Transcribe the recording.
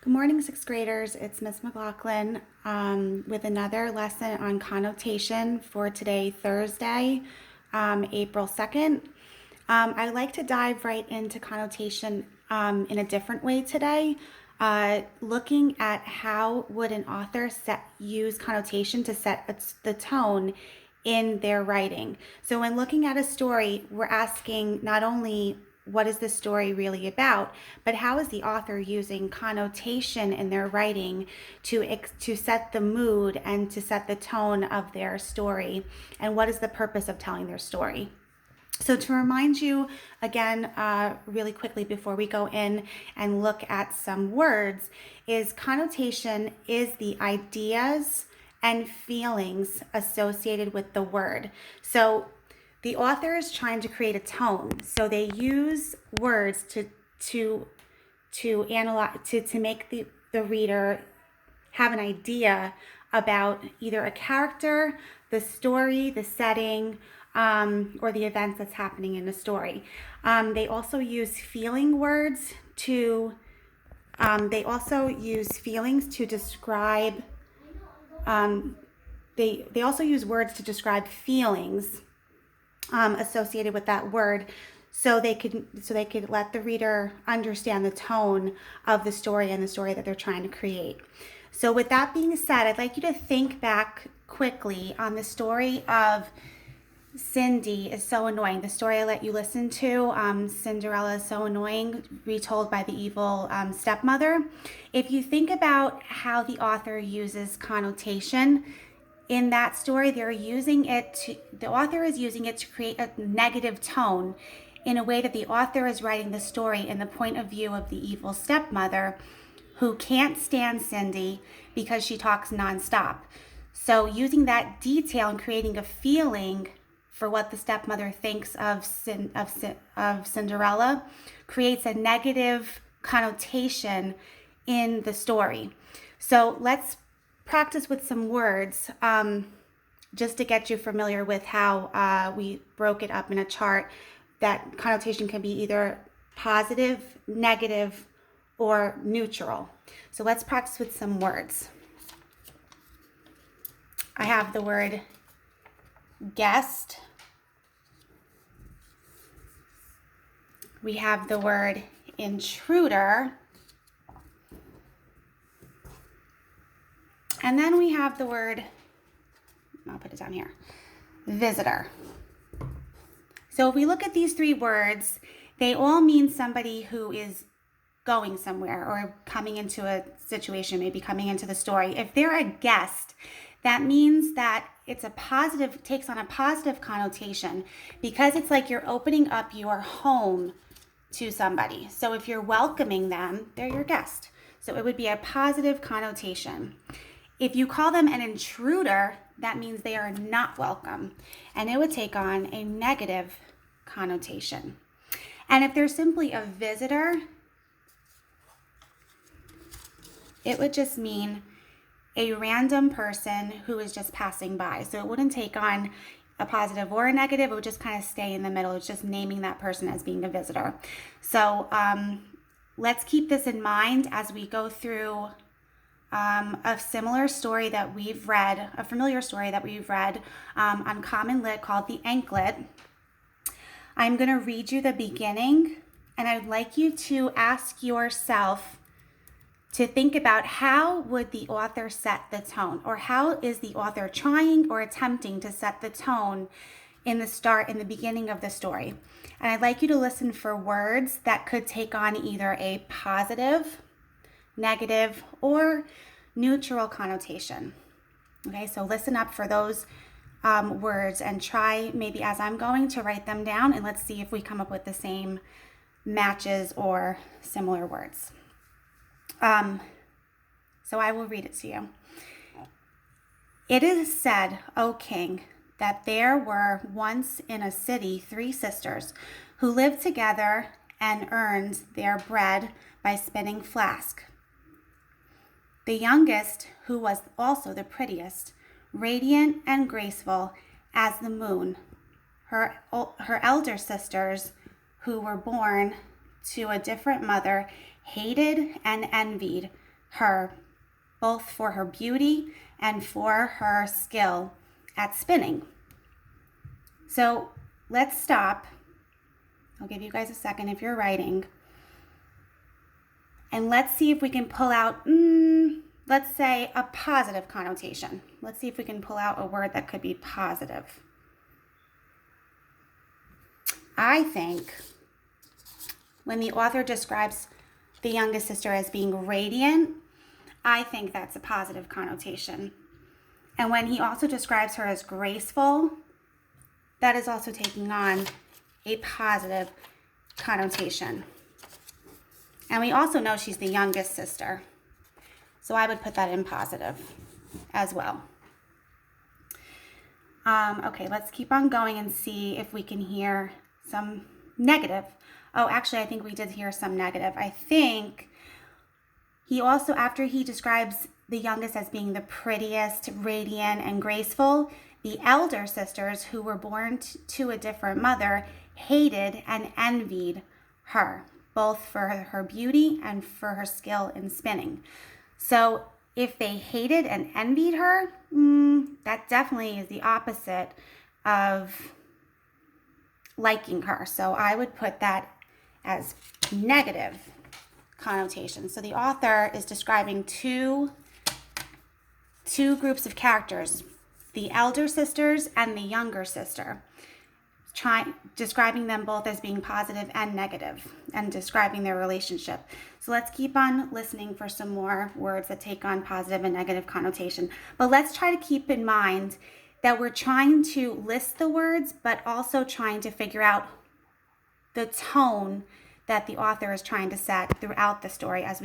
Good morning, sixth graders. It's Miss McLaughlin with another lesson on connotation for today, Thursday, April 2nd. I'd like to dive right into connotation in a different way today, looking at how would an author use connotation to set the tone in their writing. So when looking at a story, we're asking not only what is the story really about, but how is the author using connotation in their writing to set the mood and to set the tone of their story, and what is the purpose of telling their story. So to remind you again, really quickly before we go in and look at some words, is connotation is the ideas and feelings associated with the word. So the author is trying to create a tone, so they use words to analyze to make the reader have an idea about either a character, the story, the setting, or the events that's happening in the story. They also use feeling words to. They also use feelings to describe. They also use words to describe feelings associated with that word, so they could let the reader understand the tone of the story and the story that they're trying to create. So with that being said, I'd like you to think back quickly on the story of Cindy is so annoying. The story I let you listen to, Cinderella is so annoying, retold by the evil stepmother. If you think about how the author uses connotation in that story, the author is using it to create a negative tone in a way that the author is writing the story in the point of view of the evil stepmother who can't stand Cindy because she talks nonstop. So using that detail and creating a feeling for what the stepmother thinks of Cinderella creates a negative connotation in the story. So let's practice with some words just to get you familiar with how we broke it up in a chart. That connotation can be either positive, negative, or neutral. So let's practice with some words. I have the word guest. We have the word intruder. And then we have the word, I'll put it down here, visitor. So if we look at these three words, they all mean somebody who is going somewhere or coming into a situation, maybe coming into the story. If they're a guest, that means that takes on a positive connotation because it's like you're opening up your home to somebody. So if you're welcoming them, they're your guest. So it would be a positive connotation. If you call them an intruder, that means they are not welcome, and it would take on a negative connotation. And if they're simply a visitor, it would just mean a random person who is just passing by. So it wouldn't take on a positive or a negative. It would just kind of stay in the middle. It's just naming that person as being a visitor. So let's keep this in mind as we go through a familiar story that we've read on Common Lit called The Anklet. I'm going to read you the beginning, and I'd like you to ask yourself to think about how would the author set the tone, or how is the author trying or attempting to set the tone in the beginning of the story. And I'd like you to listen for words that could take on either a positive, negative, or neutral connotation. Okay, so listen up for those words and try maybe as I'm going to write them down, and let's see if we come up with the same matches or similar words. So I will read it to you. It is said, O king, that there were once in a city 3 sisters who lived together and earned their bread by spinning flax. The youngest, who was also the prettiest, radiant and graceful as the moon. Her elder sisters, who were born to a different mother, hated and envied her, both for her beauty and for her skill at spinning. So let's stop. I'll give you guys a second if you're writing. And let's see if we can pull out, let's say, a positive connotation. Let's see if we can pull out a word that could be positive. I think when the author describes the youngest sister as being radiant, I think that's a positive connotation. And when he also describes her as graceful, that is also taking on a positive connotation. And we also know she's the youngest sister. So I would put that in positive as well. Okay, let's keep on going and see if we can hear some negative. Oh, actually, I think we did hear some negative. I think he also, after he describes the youngest as being the prettiest, radiant, and graceful, the elder sisters, who were born to a different mother, hated and envied her, both for her beauty and for her skill in spinning. So if they hated and envied her, that definitely is the opposite of liking her. So I would put that as negative connotation. So the author is describing two groups of characters, the elder sisters and the younger sister, describing them both as being positive and negative and describing their relationship. So let's keep on listening for some more words that take on positive and negative connotation. But let's try to keep in mind that we're trying to list the words, but also trying to figure out the tone that the author is trying to set throughout the story as we